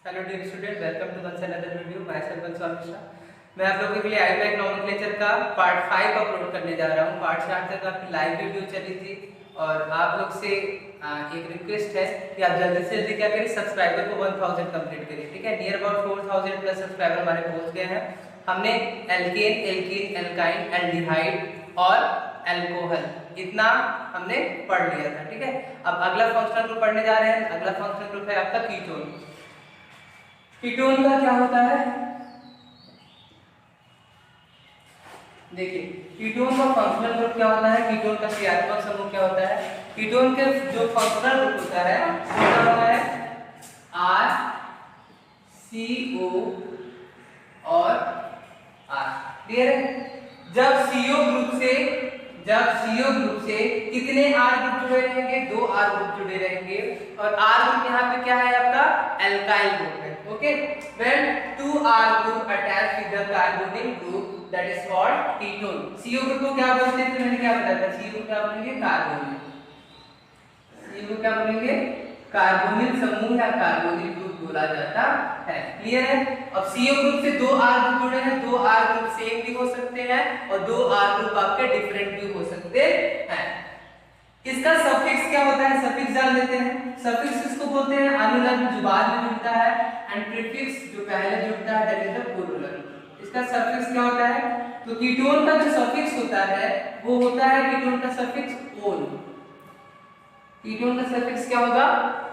Hello dear student, welcome to once another video. Myself Bansal Mishra. मैं आप लोगों के लिए आईपैक नोमेनक्लेचर का पार्ट 5 अपलोड करने जा रहा हूं। पार्ट 4 तक आपकी लाइव वीडियो चली थी और आप लोग से एक रिक्वेस्ट है कि आप जल्दी से जल्दी क्या करें, सब्सक्राइबर को 1000 कंप्लीट करिए। ठीक है, नियर अबाउट 4000 प्लस सब्सक्राइबर हमारे पहुंच गए हैं। हमने एल्केन, एल्कीन, एल्काइन, एल्डिहाइड और एल्कोहल इतना हमने पढ़ लिया था। ठीक है, अब अगला फंक्शनल ग्रुप पढ़ने जा रहे हैं। अगला फंक्शनल ग्रुप है आपका कीटोन। कीटोन का क्या होता है, देखिए कीटोन का फंक्शनल ग्रुप क्या होता है, कीटोन का क्रियात्मक समूह क्या होता है। कीटोन के जो फंक्शनल ग्रुप होता है वो क्या होता है, आर, सी ओ और आर। क्लियर है। जब सीओ ग्रुप से कितने आर ग्रुप जुड़े रहेंगे, 2 आर ग्रुप जुड़े रहेंगे और आर ग्रुप यहाँ पे क्या है आपका, एल्काइल ग्रुप है। Okay, when 2 R group attach with the carbonyl group that is called ketone. CO group को क्या बोलते हैं, मैंने क्या बताया था, सीओ को क्या बोलेंगे, कार्बोनिल। सीओ को क्या बोलेंगे, कार्बोनिल समूह या कार्बोनिल ग्रुप बोला जाता है। क्लियर है। अब सीओ ग्रुप से 2 आर ग्रुप जुड़े हैं, 2 आर ग्रुप सेम भी हो सकते हैं और 2 आर ग्रुप आपके डिफरेंट भी हो सकते हैं। इसका सफिक्स क्या होता है, सफिक्स जान लेते हैं। सफिक्स किसको बोलते हैं, अनुलग्न जो बाद में जुड़ता है, एंड प्रीफिक्स जो पहले जुड़ता है दैट इज द पूर्वलग्न। इसका सफिक्स क्या होता है, तो कीटोन का जो सफिक्स होता है वो होता है, कीटोन का सफिक्स ओन। कीटोन का सफिक्स क्या होगा,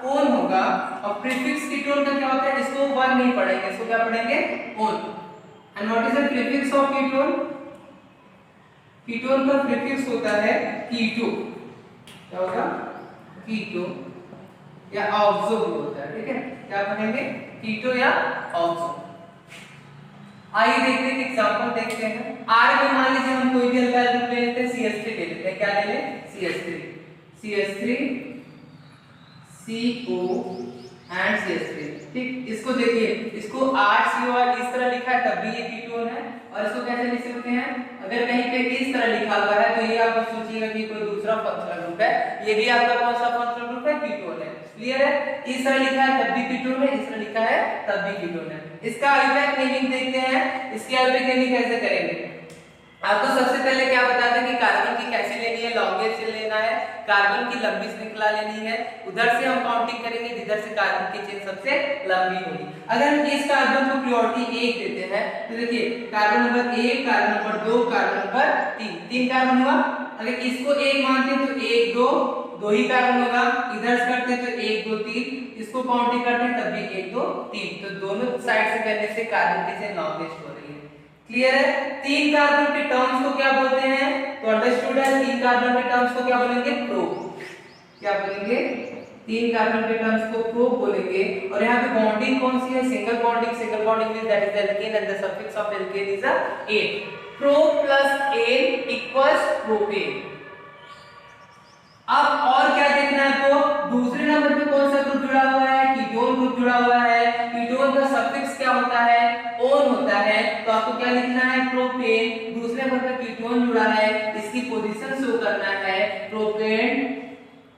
ओन होगा। और प्रीफिक्स कीटोन का क्या होता है, इसको वन नहीं पढ़ेंगे, इसको क्या पढ़ेंगे, own. And what is the prefix of ketone, ketone का प्रीफिक्स होता है कीटो। क्या होगा, कीटो या ऑक्सो होता है। ठीक है, क्या पढ़ेंगे, कीटो या ऑक्सो। आइए देखते हैं एग्जांपल देखते हैं। आर में मान लीजिए हम कोई भी अल्काइल ग्रुप ले लेते हैं, CH3 ले लेते हैं। क्या ले लें, CH3 CO एंड CH3। ठीक, इसको देखिए, इसको R इस तरह लिखा है तब भी ये कीटोन है। और इसको कैसे लिख सकते हैं, अगर कहीं पे इस तरह लिखा हुआ है तो ये आप सोचिएगा कि कोई दूसरा फंक्शनल ग्रुप है। ये भी आपका कौन सा फंक्शनल ग्रुप है, कीटोन है। क्लियर है। इस तरह लिखा है तब भी कीटोन है, इस तरह लिखा है तब भी कीटोन है। इसका आईपैक नेमिंग देखते हैं। इसकी आईपैक नेमिंग कैसे करेंगे, आपको सबसे पहले क्या बताया था कि कार्बन की कैसे लेनी है, लॉन्गेस्ट से लेना है, कार्बन की लंबी श्रृंखला लेनी है। उधर से हम काउंटिंग करेंगे जिधर से कार्बन की चेन सबसे लंबी होगी। अगर हम इस कार्बन को प्रायोरिटी 1 देते हैं तो देखिए carbon number 1, carbon number 2, carbon number 3, 3 carbon हुआ। अगर इसको 1 मानते हैं तो 1 2 2 ही कार्बन होगा। इधर से करते हैं तो 1 2 3, इसको काउंटिंग करते हैं तब भी 1 2 3, तो दोनों साइड से करने से कार्बन की चेन लॉन्गेस्ट हो रही है। क्लियर है। 3 कार्बन के टर्म्स को क्या बोलते हैं, तो अंडरस्टूड है। 3 कार्बन के टर्म्स को क्या बोलेंगे, प्रोप। क्या बोलेंगे, 3 कार्बन के टर्म्स को प्रोप बोलेंगे। और यहाँ पे बॉन्डिंग कौन सी है, single bonding means that is alkane and the suffix of alkane is 8। Prop plus n equals propane. अब और क्या देखना है, तो दूसरे नंबर पे कौन सा ग्रुप जुड़ा हुआ है, कीटोन ग्रुप जुड़ा हुआ है। कीटोन का सफिक्स क्या होता है, ओन होता है। तो आपको क्या लिखना है, प्रोपेन। दूसरे नंबर पे कीटोन जुड़ा है, इसकी पोजीशन शो करना है, प्रोपेन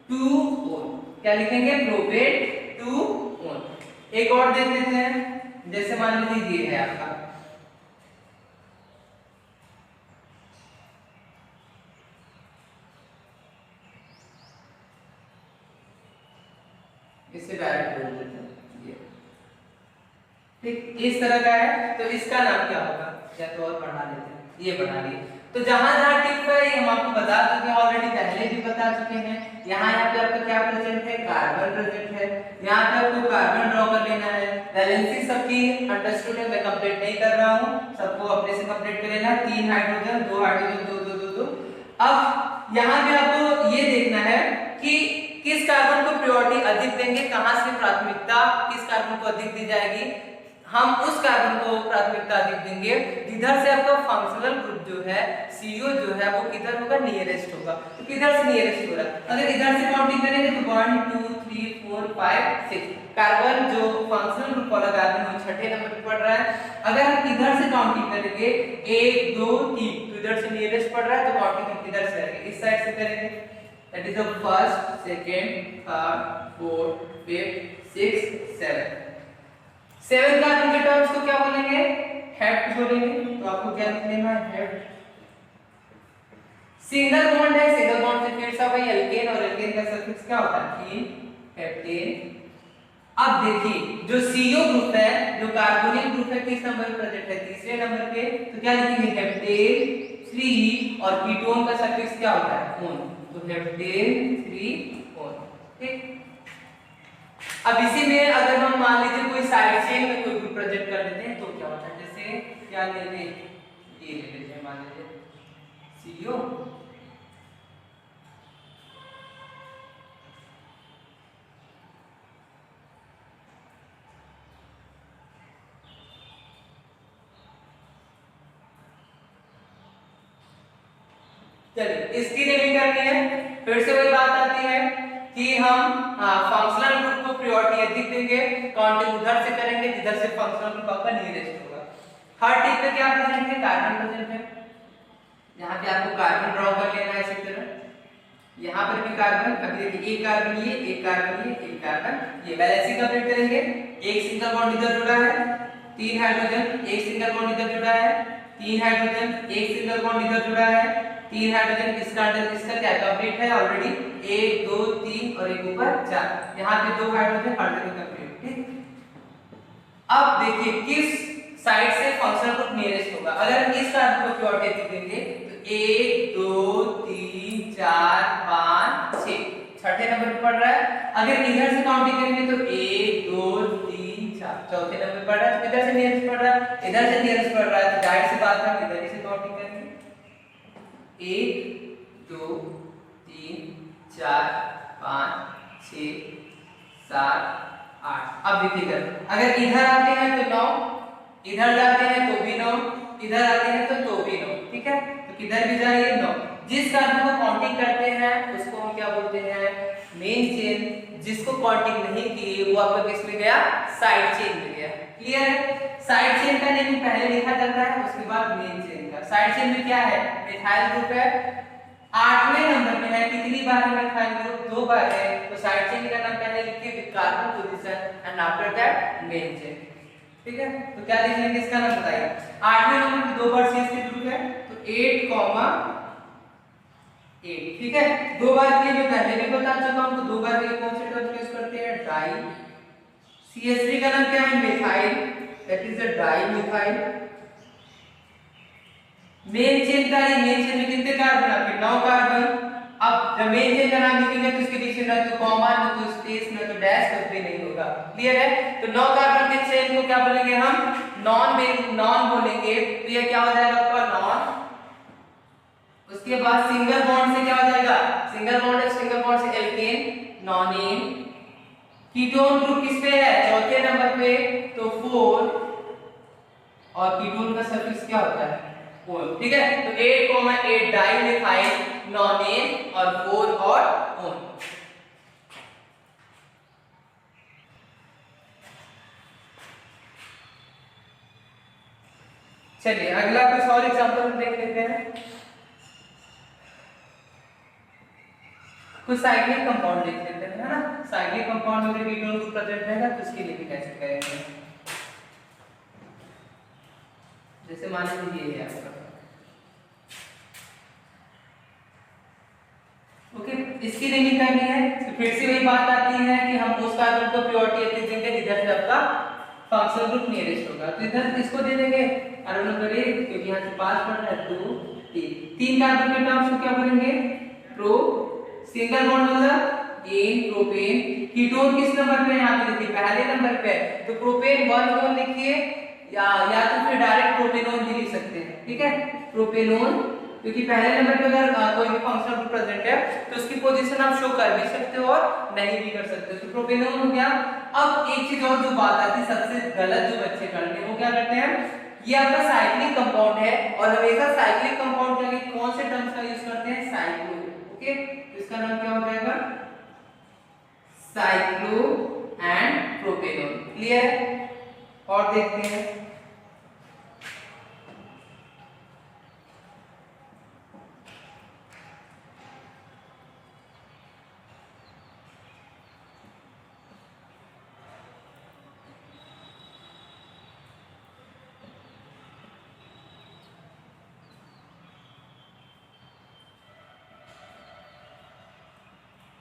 टू ओन। क्या लिखेंगे, प्रोपेन टू ओन। एक और देख लेते हैं, जैसे मान लीजिए ये है आपका, इसे डायरेक्ट बोल देते हैं ये। ठीक, इस तरह का है तो इसका नाम क्या होगा, या तो और बढ़ा लेते हैं, ये बढ़ा लिए। तो जहां जहां टिक है ये हम आपको बता चुके हैं, ऑलरेडी पहले भी बता चुके हैं। यहाँ पे आपका क्या प्रेजेंट है, कार्बन प्रेजेंट है। यहाँ पे आपको कार्बन ड्रॉ कर लेना है। वैलेंसी सबकी अंडरस्टूड है, मैं कंप्लीट नहीं कर रहा हूँ, सबको अपने से कंप्लीट कर लेना। 3 हाइड्रोजन 2 हाइड्रोजन 2 2 2 2। अब यहाँ पे आपको ये देखना है कि किस कार्बन को प्रायोरिटी अधिक देंगे, कहां से प्राथमिकता किस कार्बन को अधिक दी जाएगी। हम उस कार्बन को प्राथमिकता अधिक देंगे जिधर से आपका फंक्शनल ग्रुप जो है CO जो है वो किधर होगा, नियरेस्ट होगा। तो किधर से नियरेस्ट हो रहा है, अगर इधर से काउंटिंग करेंगे तो 1 2 3 4 5 6 कार्बन जो फंक्शनल ग्रुप वाला कार्बन वो छठे नंबर पे पड़ रहा है। अगर हम इधर से काउंटिंग करेंगे 1 2 3 तो इधर से नियरेस्ट पड़ रहा है, तो काउंटिंग हम किधर से करेंगे, इस साइड से करेंगे। That is the first, second, third, fourth, fifth, sixth, seventh. Seven carbon के टर्म्स को क्या बोलेंगे? हेप्ट बोलेंगे। तो आपको क्या लिख लेना है? हेप्ट। सिंगल बॉन्ड है, सिंगल बॉन्ड से फिर से वही एल्केन, और एल्केन का सफिक्स क्या होता है? कीन, हेप्टेन। अब देखिए जो CO ग्रुप है, जो कार्बोनिल ग्रुप है, किस नंबर पे प्रेजेंट है? तीसरे नंबर पे। तो क्या लिखेंगे? हेप्टेन 3, और कीटोन का सफिक्स क्या होता है? ओन। तो हेप्टेन 3 ओन। ठीक। अब इसी में अगर हम मान लीजिए कोई साइड चेन में कोई ग्रुप प्रेजेंट कर देते हैं तो क्या होता है? जैसे क्या ले लें? ये ले लेते हैं, मान लीजिए CO, चलिए इसकी नेमिंग करनी है। फिर से वही बात आती है कि हम फंक्शनल ग्रुप को प्रायोरिटी अधिक देंगे, काउंटिंग उधर से करेंगे जिधर से फंक्शनल ग्रुप आपका नियरेस्ट होगा। हर टिक पे क्या प्रेजेंट है? कार्बन प्रेजेंट है। यहाँ पे आपको कार्बन ड्रॉ कर लेना है इसी तरह। यहाँ पर भी कार्बन, अभी देखिए एक कार्बन ये, एक कार्बन ये, एक कार्बन ये, बैलेंसिंग कंप्लीट करेंगे। एक सिंगल बॉन्ड इधर जुड़ा है, 3 हाइड्रोजन, एक सिंगल बॉन्ड इधर जुड़ा है, 3 हाइड्रोजन, एक सिंगल बॉन्ड इधर जुड़ा है, 3 हाइड्रोजन, इसका क्या कंप्लीट है ऑलरेडी? 1 2 3 और एक ऊपर 4, यहाँ पे 2 हाइड्रोजन, हर जगह कंप्लीट। ठीक। अब देखिए किस साइड से फंक्शनल ग्रुप नियरेस्ट होगा। अगर इस कार्बन को प्रायोरिटी देंगे तो 1 2 3 4 5 6, छठे नंबर पे पड़ रहा है। अगर इधर से काउंटिंग करेंगे तो 1 2 3 4, चौथे नंबर पे पड़ रहा है। तो इधर से नियरेस्ट पड़ रहा है, इधर से नियरेस्ट पड़ रहा है, तो जाहिर सी बात है इधर से काउंटिंग करेंगे। 1 2 3 4 5 6 7 8। अब देखिएगा अगर इधर आते हैं तो 9, इधर जाते हैं तो भी 9, इधर आते हैं तो भी 9। ठीक है, तो किधर भी जाइए 9। जिस कार्बन को काउंटिंग करते हैं उसको हम क्या बोलते हैं? Main chain. जिसको काउंटिंग नहीं की वो आपका किस में गया? साइड चेन में गया। क्लियर है? साइड चेन का नेम पहले लिखा जाता है, उसके बाद मेन चेन का। साइड चेन में क्या है? मिथाइल ग्रुप है, 8वें नंबर पे है। कितनी बार है मिथाइल ग्रुप? 2 बार है। तो साइड चेन का नाम पहले लिखिए with carbon position and after that main chain. ठीक है, तो क्या लिख लेंगे? इसका नाम बताइए। 8वें नंबर पे 2 बार CH3 ग्रुप है, तो 8, 8। ठीक है, 2 बार के लिए मैं पहले भी बता चुका हूं। तो 2 बार के लिए कौन से टर्म यूज करते हैं? डाई। CH3 का नाम क्या है? Methyl, that is a di methyl. Main chain का ये, मेन चेन में कितने कार्बन? आपके 9 कार्बन। अब जब मेन चेन का नाम लिखेंगे तो इसके पीछे ना तो कॉमा, ना तो स्पेस, ना तो डैश, कुछ भी नहीं होगा। क्लियर है? तो 9 कार्बन के चेन को क्या बोलेंगे हम? नॉन बोलेंगे। तो ये क्या हो जाएगा आपका? नॉन। उसके बाद सिंगल बॉन्ड से क्या हो जाएगा? सिंगल बॉन्ड से एल्केन, नॉनेन। कीटोन ग्रुप किस पे है? चौथे नंबर पे, तो 4। और कीटोन का सफिक्स क्या होता है? 4। ठीक है, तो 8, 8 डाई मिथाइल, नॉनेन और 4 और ओन। चलिए अगला कुछ और एग्जांपल देख लेते हैं। कुछ साइक्लिक कंपाउंड देख लेते हैं, है ना? साइक्लिक कंपाउंड अगर कीटोन ग्रुप प्रेजेंट रहेगा तो उसके लिए भी कैसे करेंगे? जैसे मान लीजिए ये है आपका, ओके, इसकी नेमिंग करनी है। तो फिर से वही बात आती है कि हम उस कार्बन को प्रायोरिटी देंगे जिधर से आपका फंक्शनल ग्रुप नियरेस्ट होगा। तो इधर इसको दे देंगे कार्बन नंबर 1, क्योंकि यहाँ से 5 पड़ रहा है, 2 3 कार्बन के टर्म्स को क्या बोलेंगे? प्रो। सिंगल बॉन्ड मतलब एन, प्रोपेन। कीटोन किस नंबर पे है? यहाँ पे देखिए पहले नंबर पे है, तो प्रोपेन 1 लिखिए, या तो फिर डायरेक्ट प्रोपेनोन भी लिख सकते हैं। ठीक है, प्रोपेनोन, क्योंकि पहले नंबर पे अगर कोई भी फंक्शनल ग्रुप प्रेजेंट है तो उसकी पोजीशन आप शो कर भी सकते हो और नहीं भी कर सकते हो। तो प्रोपेनोन हो गया। अब एक चीज और जो बात आती है, सबसे गलत जो बच्चे करते हैं वो क्या करते हैं? ये आपका साइक्लिक कंपाउंड है और हमेशा साइक्लिक कंपाउंड के लिए कौन से टर्म्स का यूज करते हैं? साइक्लो। ओके, तो इसका नाम क्या हो जाएगा? Cyclo and propanone. क्लियर है? और देखते हैं।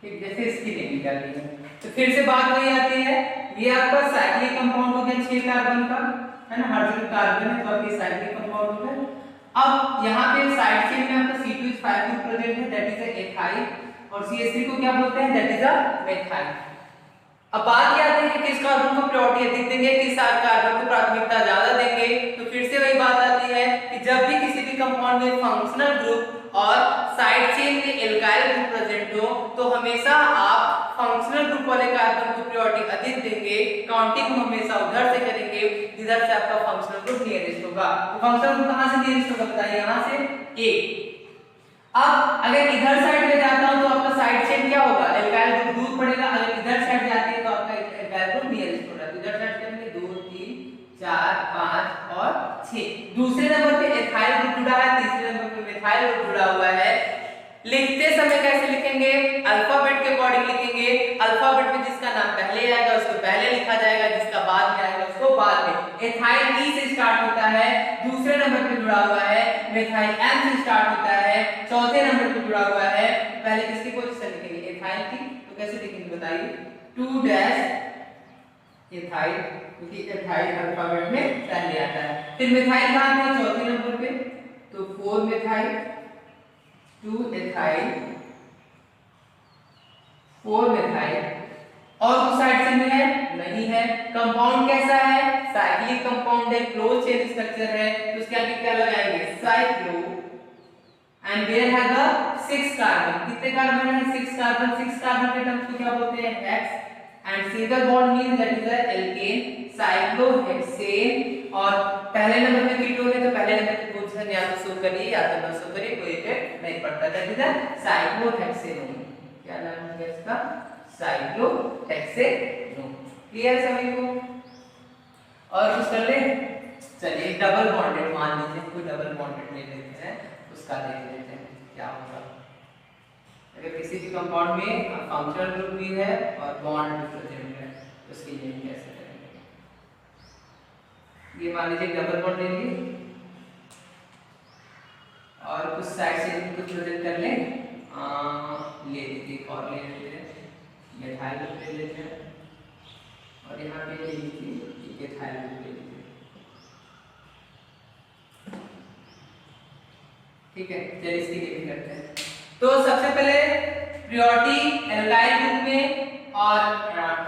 ठीक, जैसे इसकी नहीं कर दी है। तो फिर से बात वही आती है, ये आपका साइक्लिक कंपाउंड हो गया 6 कार्बन का, है ना, हर जगह कार्बन है तो आपकी साइक्लिक कंपाउंड हो गया। अब यहाँ पे साइड चेन में आपका C2H5 ग्रुप प्रेजेंट है, दैट इज अ एथाइल, और CH3 को क्या बोलते हैं, दैट इज अ मेथाइल। अब बात क्या आती है कि किस कार्बन को प्रायोरिटी अधिक देंगे, किस कार्बन को प्राथमिकता ज्यादा देंगे। तो फिर से वही बात आती है कि जब भी किसी भी कंपाउंड में फंक्शनल ग्रुप और साइड चेन में एल्काइल ग्रुप प्रेजेंट हो तो हमेशा आप फंक्शनल ग्रुप वाले कार्बन को प्रायोरिटी अधिक देंगे, काउंटिंग हमेशा उधर से करेंगे जिधर से आपका फंक्शनल ग्रुप नियरेस्ट होगा। तो फंक्शनल ग्रुप कहां से नियरेस्ट होगा बताइए, यहां से ए। अब अगर इधर साइड में जाता हूं तो आपका साइड चेन क्या होगा, एल्काइल ग्रुप दूर पड़ेगा, अगर इधर साइड जाते हैं तो आपका एल्काइल ग्रुप नियरेस्ट होगा। तो इधर साइड करेंगे 2 3 4 5 और 6। दूसरे नंबर पे एथाइल ग्रुप जुड़ा है, तीसरे नंबर पे मिथाइल ग्रुप जुड़ा हुआ है। लिखते समय कैसे लिखेंगे, अल्फाबेट के अकॉर्डिंग लिखेंगे। अल्फाबेट में जिसका नाम पहले आएगा उसको पहले लिखा जाएगा, जिसका बाद में आएगा उसको बाद में। एथाइल ई से स्टार्ट होता है, दूसरे नंबर पे जुड़ा हुआ है। मिथाइल एम से स्टार्ट होता है, चौथे नंबर पे जुड़ा हुआ है। पहले किसकी पोजीशन लिखेंगे, एथाइल की। तो कैसे लिखेंगे बताइए, 2 डैश एथाइल, क्योंकि एथाइल अल्फाबेट में पहले आता है। फिर मिथाइल कहां पे, चौथे नंबर पे, तो 4 मिथाइल 2 एथाइल 4 मिथाइल। और उस साइड से में है नहीं है। कंपाउंड कैसा है, साइक्लिक कंपाउंड है, क्लोज चेन स्ट्रक्चर है, तो उसके आगे क्या लगाएंगे, cyclo, and there have the 6 carbon. कितने कार्बन है, 6 कार्बन। 6 कार्बन के टर्म्स को क्या बोलते हैं, hex, and single bond means that is a alkane, cyclohexane. और पहले नंबर पे कीटोन है तो पहले नंबर पे पोजीशन या तो शो करिए या तो ना शो करिए, कोई इफेक्ट नहीं पड़ता, दैट इज अ साइक्लोहेक्सेन। क्या नाम है इसका, साइक्लोहेक्सेन। क्लियर सभी को। और कुछ कर ले, चलिए डबल बॉन्डेड मान लीजिए, कोई डबल बॉन्डेड ले लेते हैं, उसका देख लेते हैं क्या होगा। अगर किसी भी कंपाउंड में फंक्शनल ग्रुप भी है और बॉन्ड भी प्रेजेंट है तो उसकी लिमिट कैसे करेंगे। ये मान लीजिए डबल बॉन्ड ले लिए और कुछ साइड से कुछ प्रेजेंट कर लें, ले लीजिए, एक और ले लेते हैं, मिथाइल ग्रुप ले लेते हैं, और यहाँ पे ले लीजिए एथाइल ग्रुप ले लीजिए। ठीक है, चलिए इसकी लिमिट करते हैं। तो सबसे पहले प्रायोरिटी एल्काइल ग्रुप में और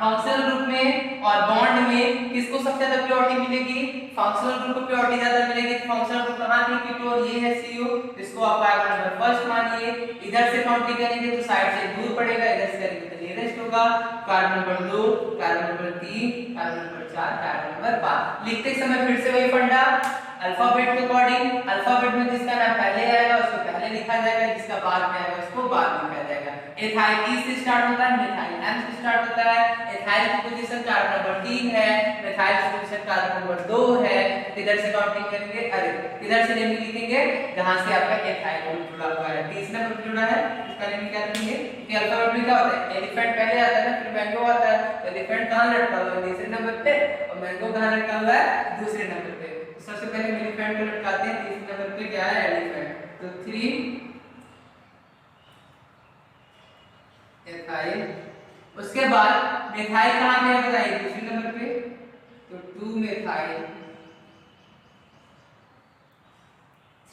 फंक्शनल ग्रुप में और बॉन्ड में किसको सबसे ज्यादा प्रायोरिटी मिलेगी, फंक्शनल ग्रुप को प्रायोरिटी ज्यादा मिलेगी। फंक्शनल ग्रुप कहां थी, कीटोन, ये है CO, इसको आप कार्बन नंबर फर्स्ट मानिए। इधर से काउंटिंग करेंगे तो साइड से दूर पड़ेगा, इधर से करेंगे तो नियरेस्ट होगा। Carbon number 2, carbon number 3, carbon number 4, carbon number 5। लिखते समय फिर से वही फंडा, अल्फाबेट के अकॉर्डिंग, अल्फाबेट में जिसका नाम पहले आएगा उसको पहले लिखा जाएगा, जिसका बाद में आएगा उसको बाद में लिखा जाएगा। एथाइल ई से स्टार्ट होता है, मिथाइल एम से स्टार्ट होता है। एथाइल की पोजीशन कार्बन नंबर 3 है, मिथाइल की पोजीशन कार्बन नंबर 2 है। इधर से काउंटिंग करेंगे, अरे इधर से नेम लिखेंगे जहां से आपका एथाइल ग्रुप जुड़ा हुआ है, तीसरे नंबर पे जुड़ा है, उसका नेम क्या रखेंगे। कि अल्फाबेट में क्या होता है, एलिफेंट पहले आता है ना, फिर मैंगो आता है। एलिफेंट कहां लटका हुआ है, तीसरे नंबर पे, और मैंगो कहां लटका हुआ है, दूसरे नंबर पे। सबसे पहले एलिफेंट को लटकाते हैं, तीसरे नंबर पे क्या है, एलिफेंट, तो 3 एथाइल। उसके बाद मिथाइल कहां पे है बताइए, दूसरे नंबर पे, तो 2 मिथाइल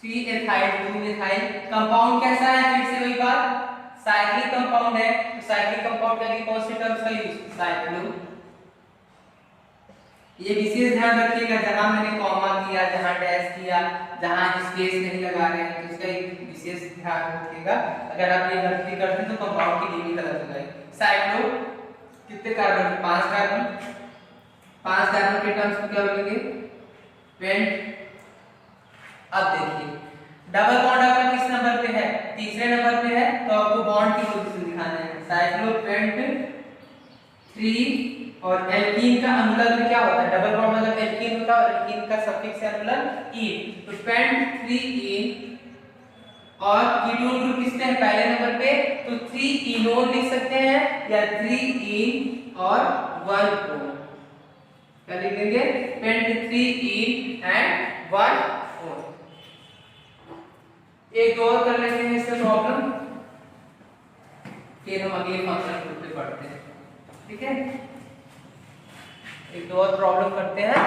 3 एथाइल 2 मिथाइल। कंपाउंड कैसा है, फिर से वही बात, साइक्लिक कंपाउंड है, तो साइक्लिक कंपाउंड का कौन से टर्म्स का यूज, साइक्लो। ये विशेष ध्यान रखिएगा, जहां मैंने कॉमा किया, जहां डैश किया, जहां स्पेस नहीं लगा रहे हैं, तो इसका एक विशेष ध्यान रखिएगा। अगर आप ये गलती करते हैं तो कंपाउंड की लिमिट गलत हो जाएगी। साइक्लो कितने कार्बन, 5 कार्बन, 5 कार्बन के टर्म्स में क्या बोलेंगे, पेंट। अब देखिए डबल बॉन्ड आपका किस नंबर पे है, तीसरे नंबर पे है, तो आपको बॉन्ड की पोजीशन दिखाना है। साइक्लोपेंट 3, और एल्कीन का अनुलग्न क्या होता है, डबल बॉन्ड मतलब एल्कीन होता है और एल्कीन का सफिक्स है अनुलग्न ईन, तो पेंट 3 इन। और कीटोन ग्रुप किसमें है, पहले नंबर पे, तो 3 इनोन लिख सकते हैं या 3 इन और 1 ओन। क्या लिखेंगे, पेंट 3 इन एंड 1 ओन। एक दो और कर लेते हैं इसका प्रॉब्लम, फिर हम अगले फंक्शनल ग्रुप पे पढ़ते हैं। ठीक है, एक दो और प्रॉब्लम करते हैं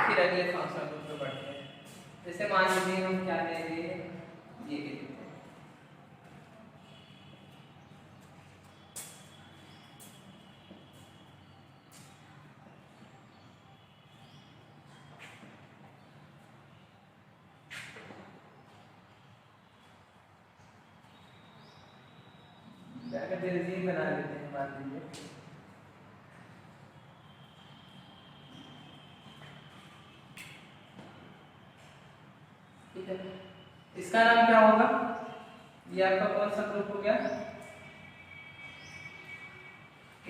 फिर अगले फंक्शनल ग्रुप पे पढ़ते हैं। जैसे मान लीजिए हम क्या लेंगे, ये लेते हैं बेंजीन बना लेते हैं मान लीजिए। ठीक है, इसका नाम क्या होगा, ये आपका कौन सा ग्रुप हो गया,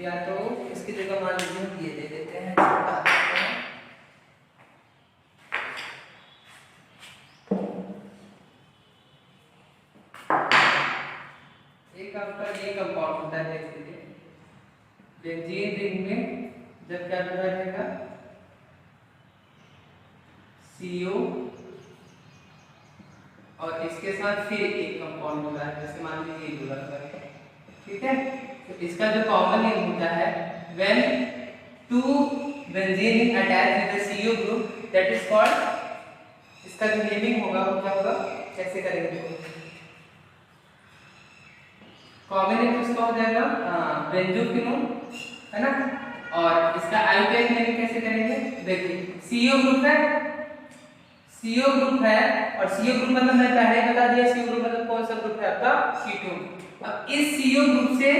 या तो इसकी जगह मान लीजिए हम ये दे देते हैं, एक आपका ये कंपाउंड होता है, देख लीजिए बेंजीन रिंग में जब क्या जुड़ा रहेगा, CO और इसके साथ फिर एक कंपाउंड जुड़ा है, जैसे मान लीजिए ये जुड़ा हुआ है। ठीक है, तो इसका जो कॉमन नेम होता है when two benzene attach with the CO group that is called, इसका जो नेमिंग होगा वो क्या होगा, कैसे करेंगे, कॉमन नेम इसका हो जाएगा बेंजोक्विनोन, है ना। और इसका आईयूपीएच नेमिंग कैसे करेंगे, देखिए CO ग्रुप है, CO ग्रुप है, और CO ग्रुप मतलब मैं पहले ही बता दिया CO ग्रुप मतलब कौन सा ग्रुप है आपका, कीटोन। अब इस CO ग्रुप से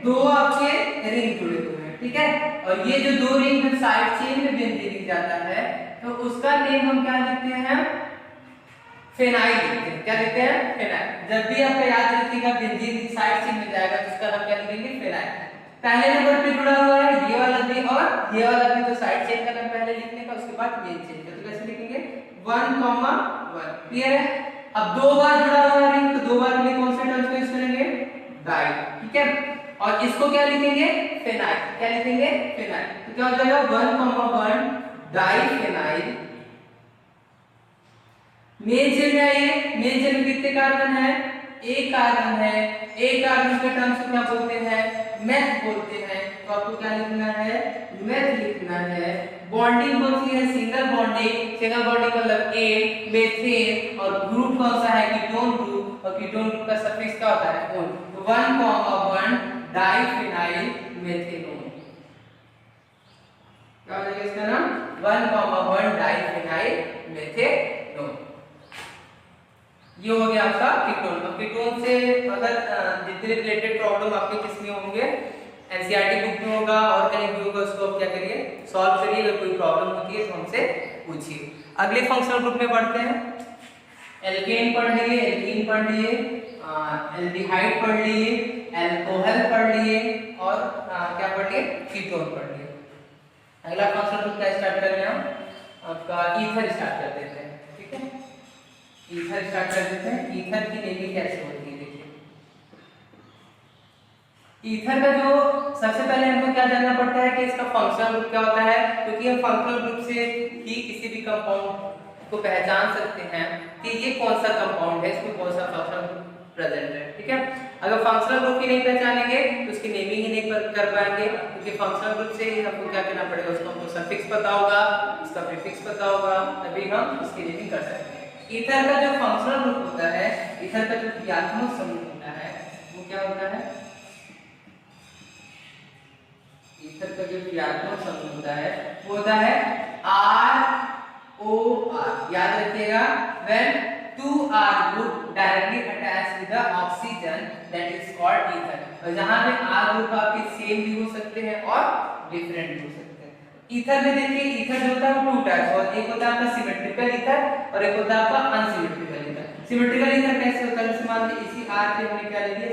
दो आपके रिंग जुड़े हुए हैं। ठीक है, और ये जो दो रिंग जब साइड चेन में बेंजीन जाता है तो उसका नेम हम क्या लिखते हैं, फेनाइल लिखते हैं। क्या लिखते हैं, फेनाइल। जब भी आपका याद रखिएगा बेंजीन साइड चेन में जाएगा तो उसका नाम क्या लिखेंगे, फेनाइल। पहले नंबर पे जुड़ा हुआ है ये वाला भी और ये वाला भी, तो साइड चेन का नाम पहले लिखने का, उसके बाद मेन चेन का, तो कैसे लिखेंगे 1,1। क्लियर है। अब दो बार जुड़ा हुआ है रिंग, तो दो बार के लिए कौन से टर्म्स का यूज करेंगे, डाई। ठीक है, और इसको क्या लिखेंगे, फेनाइल। क्या लिखेंगे, फेनाइल। तो क्या हो जाएगा 1,1 डाई फेनाइल। मेन चेन में आइए, मेन चेन में कितने कार्बन है, एक कार्बन है, एक कार्बन के टर्म्स को क्या बोलते हैं, मेथ बोलते हैं। तो आपको क्या लिखना है, मेथ लिखना है। बॉन्डिंग कौन सी है, सिंगल बॉन्डिंग। सिंगल बॉन्डिंग मतलब ए, मेथेन, और ग्रुप कौन सा है, कीटोन ग्रुप, और कीटोन ग्रुप का सफिक्स क्या होता है, ओन। तो 1,1 डाइफिनाइल मेथेनोन। क्या हो जाएगा इसका नाम, 1,1 डाइफिनाइल मेथेनोन। ये हो गया आपका कीटोन। अब कीटोन से अगर जितने रिलेटेड प्रॉब्लम आपके किसमें होंगे, एनसीईआरटी बुक में होगा और कहीं भी होगा, उसको आप क्या करिए, सॉल्व करिए। अगर कोई प्रॉब्लम होती है तो हमसे पूछिए। अगले फंक्शनल ग्रुप में पढ़ते हैं। एल्केन पढ़ लिए, एल्कीन पढ़ लिए, एल्डिहाइड पढ़ लिए, एल्कोहल पढ़ लिए, और क्या पढ़ लिए, कीटोन पढ़ लिए। अगला फंक्शनल ग्रुप क्या स्टार्ट कर रहे हैं हम, आपका ईथर स्टार्ट कर देते हैं। ठीक है, ईथर स्टार्ट कर देते हैं। ईथर की नेमिंग कैसे होती है, देखिए ईथर का जो सबसे पहले हमको क्या जानना पड़ता है कि इसका फंक्शनल ग्रुप क्या होता है, क्योंकि हम फंक्शनल ग्रुप से ही किसी भी कंपाउंड को पहचान सकते हैं कि ये कौन सा कंपाउंड है, इसमें कौन सा फंक्शनल ग्रुप प्रेजेंट है। ठीक है, अगर फंक्शनल ग्रुप ही नहीं पहचानेंगे तो उसकी नेमिंग ही नहीं कर पाएंगे, क्योंकि फंक्शनल ग्रुप से ही हमको क्या करना पड़ेगा, उसको हमको सफिक्स पता होगा, उसका प्रीफिक्स पता होगा, तभी हम उसकी नेमिंग कर सकते हैं। ईथर का जो फंक्शनल ग्रुप होता है, ईथर का जो क्रियात्मक समूह होता है वो क्या होता है, ईथर का जो क्रियात्मक समूह होता है वो होता है ROR। याद रखिएगा, when two R group directly attached with the oxygen that is called ether। और जहां पे R ग्रुप आपके सेम भी हो सकते हैं और डिफरेंट भी हो सकते हैं। ईथर में देखिए, ईथर जो होता है वो टू टाइप्स, और एक होता है आपका सिमेट्रिकल ईथर और एक होता है आपका अनसिमेट्रिकल ईथर। सिमेट्रिकल ईथर कैसे होता है, जैसे मान लीजिए इसी R पे हमने क्या ले लिया,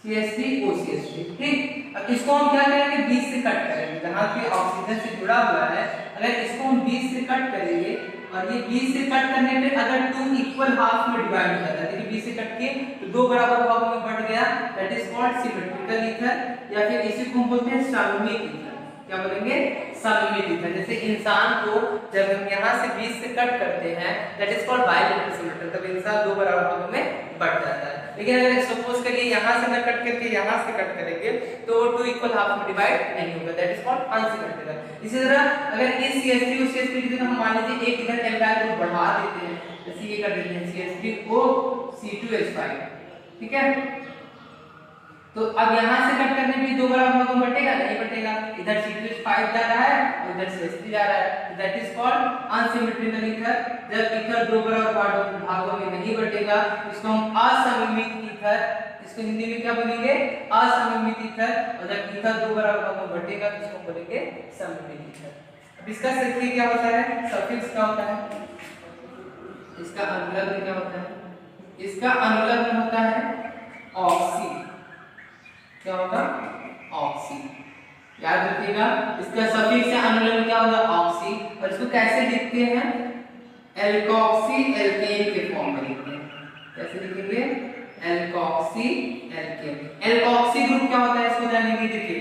CH3OCH3। ठीक, अब इसको हम क्या करेंगे, बीच से कट करेंगे। जहां पे ऑक्सीजन से जुड़ा हुआ है, अगर इसको हम बीच से कट करेंगे, और ये बीच से कट करने पे अगर टू इक्वल हाफ में डिवाइड हो जाता है, देखिए बीच से कट के तो दो बराबर भागों में बट गया, that is called symmetrical ether, या फिर इसी को हम बोलते हैं सममित ईथर। क्या बोलेंगे, सममित ईथर। जैसे इंसान को जब हम यहां से बीच से कट करते हैं, that is called bilateral symmetry, तब इंसान दो बराबर भागों में बट जाता है। लेकिन अगर सपोज करिए यहाँ से ना कट करके यहाँ से कट करेंगे तो 2 इक्वल हाफ में डिवाइड नहीं होगा, दैट इज कॉल्ड अनसिमेट्रिकल। इसी तरह अगर इस CH3 और CH3 की जगह हम मान लीजिए एक इधर एल्काइल ग्रुप बढ़ा देते हैं, जैसे ये कर देते हैं CH3O C2H5, ठीक है, तो अब यहाँ से कट करने पे 2 बराबर भागों में बटेगा नहीं बटेगा, इधर C2H5 जा रहा है और इधर CH3 जा रहा है, that is called unsymmetrical ether. जब ईथर 2 बराबर भागों में नहीं बटेगा इसको हम असममित ईथर, इसको हिंदी में क्या बोलेंगे, असममित ईथर, और जब ईथर 2 बराबर भागों में बटेगा तो इसको बोलेंगे सममित ईथर। अब इसका सफिक्स क्या होता है, सफिक्स क्या होता है, इसका अनुलग्न क्या होता है, इसका अनुलग्न होता है ऑक्सी, क्या होगा, ऑक्सी, याद रखिएगा इसका सफिक्स या अनुलग्न क्या होगा, ऑक्सी, और इसको कैसे लिखते हैं, एल्कोक्सी एल्केन के फॉर्म में लिखते हैं, कैसे लिखेंगे, एल्कोक्सी एल्केन। एल्कोक्सी ग्रुप क्या होता है इसको जानेंगे, देखिए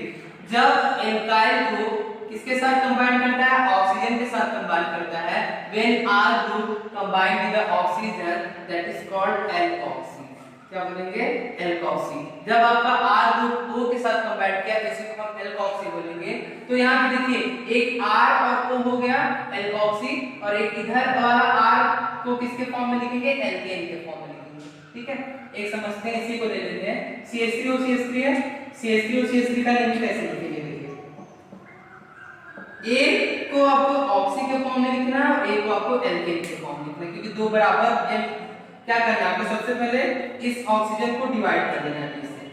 जब एल्काइल ग्रुप किसके साथ कंबाइन करता है, ऑक्सीजन के साथ कंबाइन करता है, when R group combine with the oxygen that is called alkoxy, क्या बोलेंगे, एल्कोक्सी। जब आपका R ग्रुप O के साथ कंबाइन किया तो इसी को हम एल्कोक्सी बोलेंगे। तो यहाँ पे देखिए एक R और O हो गया एल्कोक्सी, और एक इधर वाला R को किसके फॉर्म में लिखेंगे, एल्केन के फॉर्म में लिखेंगे, ठीक है। एक समझते हैं, इसी को ले लेते हैं, CH3O CH3 है, CH3O CH3 का लिंक कैसे लिखेंगे, देखिए एक को आपको ऑक्सी के फॉर्म में लिखना है और एक को आपको एल्केन के फॉर्म में लिखना है, क्योंकि 2 बराबर क्या करना है आपको, सबसे पहले इस ऑक्सीजन को डिवाइड कर देना है इससे,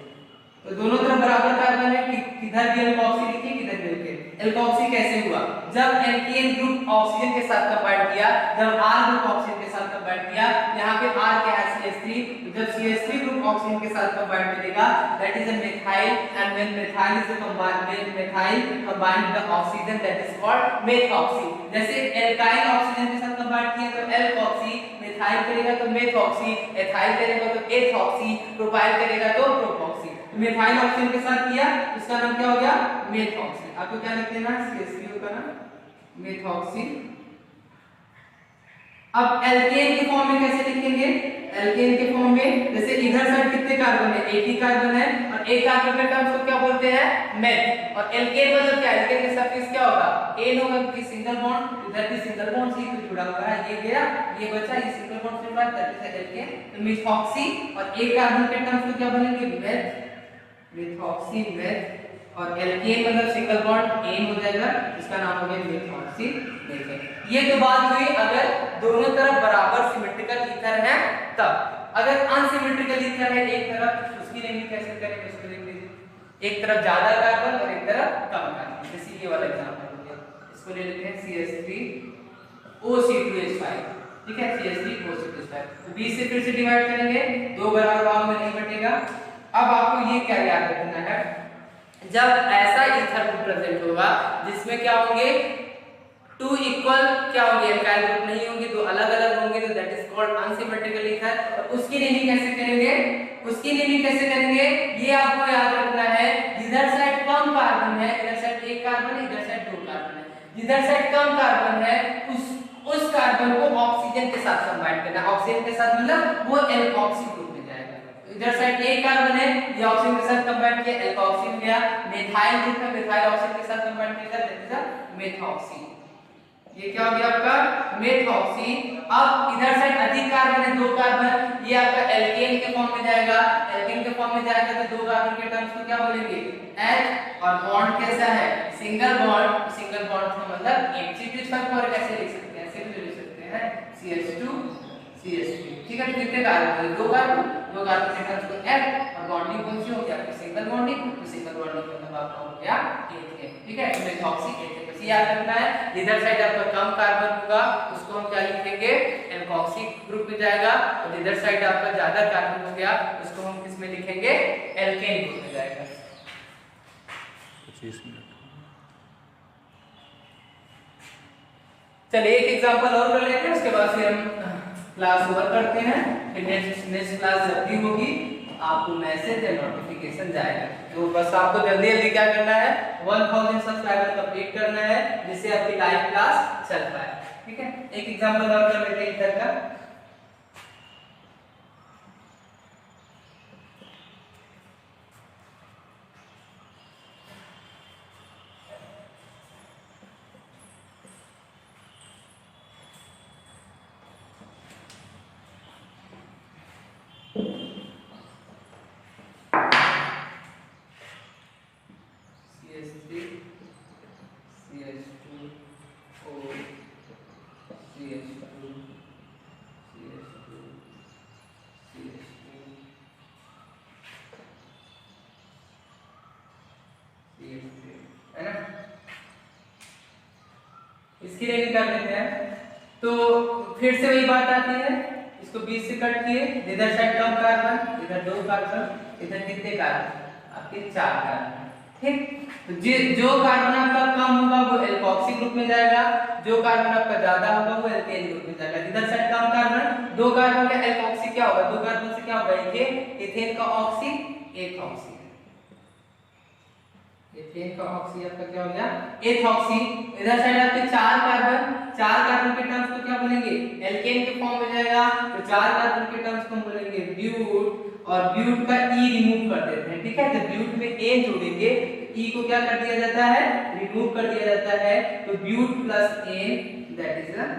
तो दोनों तरफ बराबर कार्बन है, किधर भी एल्कोक्सी लिखिए किधर भी एल्केन। एल्कोक्सी कैसे हुआ, जब एल्केन ग्रुप ऑक्सीजन के साथ कंबाइन किया, जब R ग्रुप ऑक्सीजन के साथ कंबाइन किया, यहाँ पे R क्या है, CH3, जब CH3 ग्रुप ऑक्सीजन के साथ कंबाइन करेगा that is a methyl, and when methyl is combined with methyl combined with the oxygen that is called methoxy. जैसे एल्काइल ऑक्सीजन के साथ कंबाइन किया तो एल्कोक्सी, मिथाइल करेगा तो मेथॉक्सी, एथाइल करेगा तो एथॉक्सी, प्रोपाइल करेगा तो प्रोपॉक्सी। मिथाइल ऑक्सीजन के साथ किया इसका नाम क्या हो गया, मेथॉक्सी। आपको क्या लिख देना, CH3O का नाम मेथॉक्सी। अब एल्केन के फॉर्म में कैसे लिखेंगे, एल्केन के फॉर्म में जैसे इधर साइड कितने कार्बन है, एक ही कार्बन है, और एक कार्बन का टर्म्स को क्या बोलते हैं, मेथ, और एल्केन मतलब क्या, एल्केन के सफिक्स क्या होगा, एन होगा, क्योंकि सिंगल बॉन्ड, इधर भी सिंगल बॉन्ड से ही जुड़ा हुआ है, ये गया ये बचा, ये सिंगल बॉन्ड से जुड़ा है, दैट इज एल्केन, तो मेथॉक्सी, और एक कार्बन के टर्म्स को क्या बनेंगे, मेथ, मेथॉक्सी मेथ, और एल्केन मतलब सिंगल बॉन्ड एन हो जाएगा, इसका नाम हो गया मेथॉक्सी मेथेन। ये तो बात हुई अगर दोनों तरफ बराबर सिमेट्रिकल ईथर है तब। अगर अनसिमेट्रिकल ईथर है एक तरफ, उसकी लिंक कैसे करेंगे, उसको लिख दीजिए, एक तरफ ज्यादा कार्बन और एक तरफ कम कार्बन, जैसे ये वाला एग्जांपल हो गया, इसको ले लेते हैं CH3OC2H5, ठीक है, CH3OC2H5, तो 20 से फिर से डिवाइड करेंगे, 2 बराबर भागों में नहीं बटेगा। अब आपको ये क्या याद रखना है, जब ऐसा ईथर ग्रुप प्रेजेंट होगा जिसमें क्या होंगे, 2 इक्वल क्या होंगे, एल्काइल ग्रुप नहीं होंगे, 2 अलग-अलग होंगे, तो that is called unsymmetrical ether. और उसकी नेमिंग कैसे करेंगे, उसकी नेमिंग कैसे करेंगे, ये आपको याद रखना है, जिधर साइड कम कार्बन है, इधर साइड 1 कार्बन है, इधर साइड 2 कार्बन है, जिधर साइड कम कार्बन है उस कार्बन को ऑक्सीजन के साथ कंबाइन करना, ऑक्सीजन के साथ मतलब वो एल्कोक्सी ग्रुप में जाएगा। इधर साइड 1 कार्बन है, ये ऑक्सीजन के साथ कंबाइन किया, एल्कोक्सी में गया, मिथाइल ग्रुप में मिथाइल ऑक्सीजन के साथ कंबाइन किया, दैट इज मेथॉक्सी, ये क्या हो गया आपका मेथॉक्सी। अब इधर साइड अधिक कार्बन है, 2 कार्बन, ये आपका एल्केन के फॉर्म में जाएगा, एल्केन के फॉर्म में जाएगा तो 2 कार्बन के टर्म्स को क्या बोलेंगे, H, और बॉन्ड कैसा है, सिंगल बॉन्ड, सिंगल बॉन्ड का मतलब H2 और कैसे लिख सकते हैं, ऐसे भी लिख सकते हैं CH2 CH3, ठीक है, कितने कार्बन है, 2 कार्बन, 2 कार्बन के टर्म्स को F, और बॉन्डिंग कौन सी हो गया आपकी सिंगल बॉन्डिंग, तो सिंगल बॉन्डिंग का मतलब आपका हो गया एथेन, ठीक है, मेथॉक्सी एथेन। याद रखना है, इधर साइड आपका कम कार्बन होगा उसको हम क्या लिखेंगे, एल्कोक्सी ग्रुप में जाएगा, और इधर साइड आपका ज्यादा कार्बन हो गया उसको हम किस में लिखेंगे, एल्केन ग्रुप में जाएगा। 25 मिनट। चलिए एक एग्जांपल और कर लेते हैं, उसके बाद फिर हम क्लास ओवर करते हैं। फिर नेक्स्ट क्लास जब भी होगी आपको मैसेज या नोटिफिकेशन जाएगा, तो बस आपको जल्दी जल्दी क्या करना है, 1000 सब्सक्राइबर कंप्लीट करना है जिससे आपकी लाइव क्लास चल पाए, ठीक है। एक एग्जांपल और कर लेते हैं इधर का, इसके लिए भी कर लेते हैं। तो फिर से वही बात आती है, इसको 20 से कट किए, इधर साइड कम कार्बन, इधर 2 कार्बन, इधर कितने कार्बन? आपके 4 कार्बन। ठीक, तो जो कार्बन आपका कम होगा वो एल्कोक्सी ग्रुप में जाएगा, जो कार्बन आपका ज्यादा होगा वो एल्केन ग्रुप में जाएगा। इधर साइड कम कार्बन, 2 कार्बन का एल्कोक्सी क्या होगा? 2 कार्बन से क्या होगा? इथेन का ऑक्सी, एक ऑक्सी, इथेन का ऑक्सी आपका क्या हो गया? एक ऑक्सी। इधर साइड आपके 4 कार्बन, 4 कार्बन के टर्म्स को क्या बोलेंगे? एल्केन के फॉर्म में जाएगा, तो 4 कार्बन के टर्म्स को हम बोलेंगे ब्यूट, और ब्यूट का ई रिमूव कर देते हैं। ठीक है, तो ब्यूट में ए जोड़ेंगे, ई को क्या कर दिया जाता है? रिमूव कर दिया जाता है, तो but plus e that is a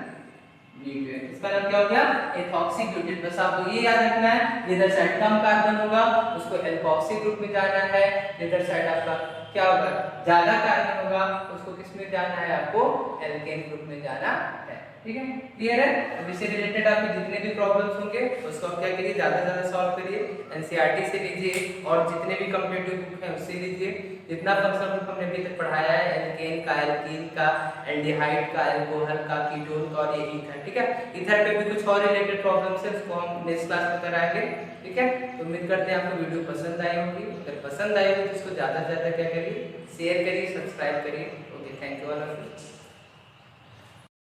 butane. इसका नाम क्या हो गया? Ethoxy butane. बस आपको ये याद रखना है, जिधर साइड कम कार्बन होगा उसको एल्कोक्सी ग्रुप में जाना है, जिधर साइड आपका क्या होगा? ज्यादा कार्बन होगा उसको किस में जाना है? आपको एल्केन ग्रुप में जाना है। ठीक है, क्लियर है? अब इससे रिलेटेड आपके जितने भी प्रॉब्लम्स होंगे उसको आप क्या करिए? ज्यादा से ज्यादा सॉल्व करिए, एनसीईआरटी से लीजिए और जितने भी कॉम्पिटिटिव बुक हैं उससे लीजिए। जितना फंक्शनल ग्रुप हमने अभी तक पढ़ाया है, एल्केन का, एल्कीन का, एल्डिहाइड का, एल्कोहल का, कीटोन का और ये ईथर। ठीक है, ईथर पे भी कुछ और रिलेटेड प्रॉब्लम्स है, उसको हम नेक्स्ट क्लास में कराएंगे। ठीक है, तो उम्मीद करते हैं आपको वीडियो पसंद आई होगी। अगर पसंद आई हो तो इसको ज्यादा से ज्यादा क्या करिए? शेयर करिए, सब्सक्राइब करिए। Okay, thank you all of you.